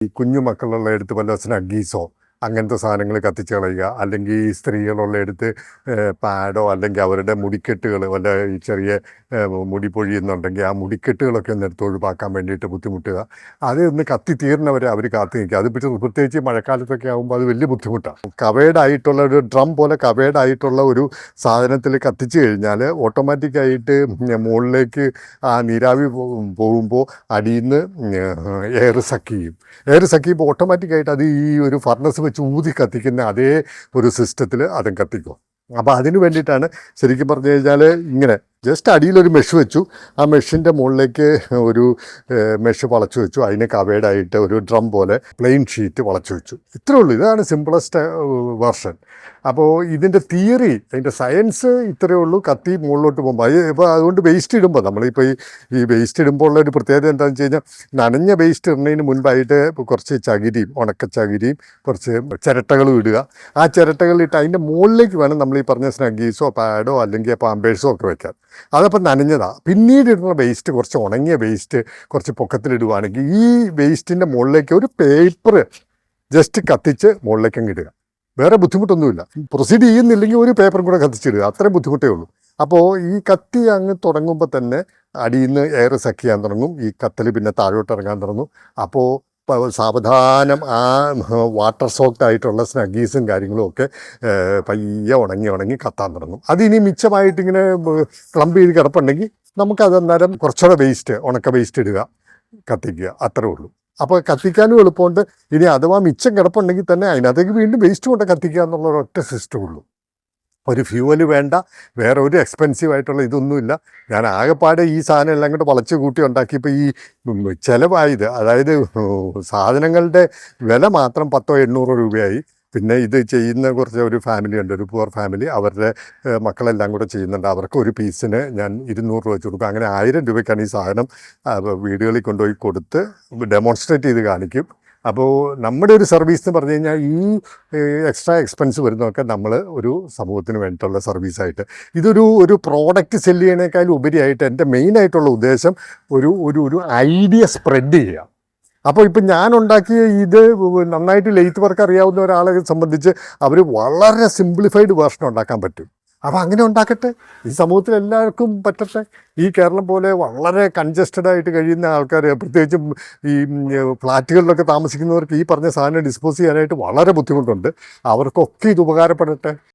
ഈ കുഞ്ഞു മക്കളുള്ള എടുത്ത് വല്ല സ്നഗ്ഗീസോ അങ്ങനത്തെ സാധനങ്ങൾ കത്തിച്ച് കളയുക, അല്ലെങ്കിൽ ഈ സ്ത്രീകളുള്ള എടുത്ത് പാഡോ അല്ലെങ്കിൽ അവരുടെ മുടിക്കെട്ടുകൾ വല്ല ഈ ചെറിയ മുടി പൊഴിയുന്നുണ്ടെങ്കിൽ ആ മുടിക്കെട്ടുകളൊക്കെ ഒന്ന് എടുത്ത് ഒഴിവാക്കാൻ വേണ്ടിയിട്ട് ബുദ്ധിമുട്ടുക. അത് ഒന്ന് കത്തി തീർന്നവരെ അവർ കാത്തു നിൽക്കുക. അത് പ്രത്യേകിച്ച് മഴക്കാലത്തൊക്കെ ആകുമ്പോൾ അത് വലിയ ബുദ്ധിമുട്ടാണ്. കവേഡായിട്ടുള്ള ഒരു ഡ്രം പോലെ കവേഡായിട്ടുള്ള ഒരു സാധനത്തിൽ കത്തിച്ച് കഴിഞ്ഞാൽ ഓട്ടോമാറ്റിക്കായിട്ട് മുകളിലേക്ക് ആ നീരാവി പോകുമ്പോൾ അടിയിൽ നിന്ന് എയർ സക്ക് ചെയ്യും. എയർ സക്ക് ചെയ്യുമ്പോൾ ഓട്ടോമാറ്റിക്കായിട്ട് അത് ഈ ഒരു ഫർണസ് വെച്ച് ഊതി കത്തിക്കുന്ന അതേ ഒരു സിസ്റ്റത്തിൽ അതും കത്തിക്കും. അപ്പോൾ അതിന് വേണ്ടിയിട്ടാണ് ശരിക്കും പറഞ്ഞു കഴിഞ്ഞാൽ ഇങ്ങനെ ജസ്റ്റ് അടിയിലൊരു മെഷ് വെച്ചു, ആ മെഷിൻ്റെ മുകളിലേക്ക് ഒരു മെഷ് വളച്ചു വെച്ചു, അതിനെ കവേഡായിട്ട് ഒരു ഡ്രം പോലെ പ്ലെയിൻ ഷീറ്റ് വളച്ചു വെച്ചു. ഇത്രേ ഉള്ളൂ. ഇതാണ് സിമ്പിളസ്റ്റ് വെർഷൻ. അപ്പോൾ ഇതിൻ്റെ തിയറി, അതിൻ്റെ സയൻസ് ഇത്രയേ ഉള്ളൂ. കത്തി മുകളിലോട്ട് പോകുമ്പോൾ ഇപ്പോൾ അതുകൊണ്ട് വേസ്റ്റ് ഇടുമ്പോൾ നമ്മളിപ്പോൾ ഈ വേസ്റ്റ് ഇടുമ്പോൾ ഉള്ള ഒരു പ്രത്യേകത എന്താണെന്ന് വെച്ച് കഴിഞ്ഞാൽ, നനഞ്ഞ വേസ്റ്റ് ഇടുന്നതിന് മുൻപായിട്ട് കുറച്ച് ചകിരിയും ഉണക്കച്ചകിരിയും കുറച്ച് ചിരട്ടകളും ഇടുക. ആ ചിരട്ടകളിട്ട് അതിൻ്റെ മുകളിലേക്ക് വേണം നമ്മൾ ഈ പറഞ്ഞ സ്നഗ്ഗീസോ പാഡോ അല്ലെങ്കിൽ പാമ്പേഴ്സോ ഒക്കെ വയ്ക്കാൻ. അതപ്പോൾ നനഞ്ഞതാണ്. പിന്നീട് ഇടുന്ന വേസ്റ്റ് കുറച്ച് ഉണങ്ങിയ വേസ്റ്റ് കുറച്ച് പൊക്കത്തിലിടുവാണെങ്കിൽ ഈ വേസ്റ്റിൻ്റെ മുകളിലേക്ക് ഒരു പേപ്പർ ജസ്റ്റ് കത്തിച്ച് മുകളിലേക്ക് അങ്ങ് ഇടുക. വേറെ ബുദ്ധിമുട്ടൊന്നുമില്ല. പ്രൊസീഡ് ചെയ്യുന്നില്ലെങ്കിൽ ഒരു പേപ്പറും കൂടെ കത്തിച്ചിടുക, അത്രയും ബുദ്ധിമുട്ടേ ഉള്ളൂ. അപ്പോൾ ഈ കത്തി അങ്ങ് തുടങ്ങുമ്പോൾ തന്നെ അടിയിൽ നിന്ന് എയർ സക്ക് ചെയ്യാൻ തുടങ്ങും, ഈ കത്തൽ പിന്നെ താഴോട്ട് ഇറങ്ങാൻ തുടങ്ങും. അപ്പോൾ സാവധാനം ആ വാട്ടർ സോക്ഡ് ആയിട്ടുള്ള സ്നഗ്ഗീസും കാര്യങ്ങളും ഒക്കെ പയ്യെ ഉണങ്ങി കത്താൻ തുടങ്ങും. അതിനി മിച്ചമായിട്ടിങ്ങനെ ക്ലംപ് ചെയ്ത് കിടപ്പുണ്ടെങ്കിൽ നമുക്കത് അന്നേരം കുറച്ചുകൂടെ വേസ്റ്റ്, ഉണക്ക വേസ്റ്റ് ഇടുക, കത്തിക്കുക, അത്രേ ഉള്ളൂ. അപ്പോൾ കത്തിക്കാനും എളുപ്പമുണ്ട്. ഇനി അഥവാ മിച്ചം കിടപ്പുണ്ടെങ്കിൽ തന്നെ അതിനകത്തേക്ക് വീണ്ടും വേസ്റ്റ് കൊണ്ട് കത്തിക്കുക എന്നുള്ള ഒരൊറ്റ സിസ്റ്റം ഉള്ളൂ. ഒരു ഫ്യൂവൽ വേണ്ട, വേറെ ഒരു എക്സ്പെൻസീവ് ആയിട്ടുള്ള ഇതൊന്നുമില്ല. ഞാൻ ആകെപ്പാടെ ഈ സാധനം എല്ലാം കൂടെ വളച്ച് കൂട്ടി ഉണ്ടാക്കിയപ്പോൾ ഈ ചിലവായത്, അതായത് സാധനങ്ങളുടെ വില മാത്രം 1000-800 രൂപയായി. പിന്നെ ഇത് ചെയ്യുന്ന കുറച്ച് ഒരു ഫാമിലി ഉണ്ട്, ഒരു പുവർ ഫാമിലി, അവരുടെ മക്കളെല്ലാം കൂടെ ചെയ്യുന്നുണ്ട്. അവർക്ക് ഒരു പീസിന് ഞാൻ 200 രൂപ വെച്ച് കൊടുക്കും. അങ്ങനെ 1000 രൂപയ്ക്കാണ് ഈ സാധനം വീടുകളിൽ കൊണ്ടുപോയി കൊടുത്ത് ഡെമോൺസ്ട്രേറ്റ് ചെയ്ത് കാണിക്കും. അപ്പോൾ നമ്മുടെ ഒരു സർവീസ് എന്ന് പറഞ്ഞു കഴിഞ്ഞാൽ ഈ എക്സ്ട്രാ എക്സ്പെൻസ് വരുന്നതൊക്കെ നമ്മൾ ഒരു സമൂഹത്തിന് വേണ്ടിയിട്ടുള്ള സർവീസായിട്ട്, ഒരു പ്രോഡക്റ്റ് സെല്ല് ചെയ്യണേക്കാളും ഉപരിയായിട്ട് എൻ്റെ മെയിനായിട്ടുള്ള ഉദ്ദേശം ഒരു ഐഡിയ സ്പ്രെഡ് ചെയ്യുക. അപ്പോൾ ഇപ്പം ഞാൻ ഉണ്ടാക്കിയ ഇത് നന്നായിട്ട് ലെയ്ത്ത് വർക്ക് അറിയാവുന്ന ഒരാളെ സംബന്ധിച്ച് അവർ വളരെ സിംപ്ലിഫൈഡ് വേർഷൻ ഉണ്ടാക്കാൻ പറ്റും. അപ്പോൾ അങ്ങനെ ഉണ്ടാക്കട്ടെ, ഈ സമൂഹത്തിൽ എല്ലാവർക്കും പറ്റട്ടെ. ഈ കേരളം പോലെ വളരെ കൺജസ്റ്റഡ് ആയിട്ട് കഴിയുന്ന ആൾക്കാർ, പ്രത്യേകിച്ചും ഈ ഫ്ലാറ്റുകളിലൊക്കെ താമസിക്കുന്നവർക്ക് ഈ പറഞ്ഞ സാധനം ഡിസ്പോസ് ചെയ്യാനായിട്ട് വളരെ ബുദ്ധിമുട്ടുണ്ട്. അവർക്കൊക്കെ ഇത് ഉപകാരപ്പെടട്ടെ.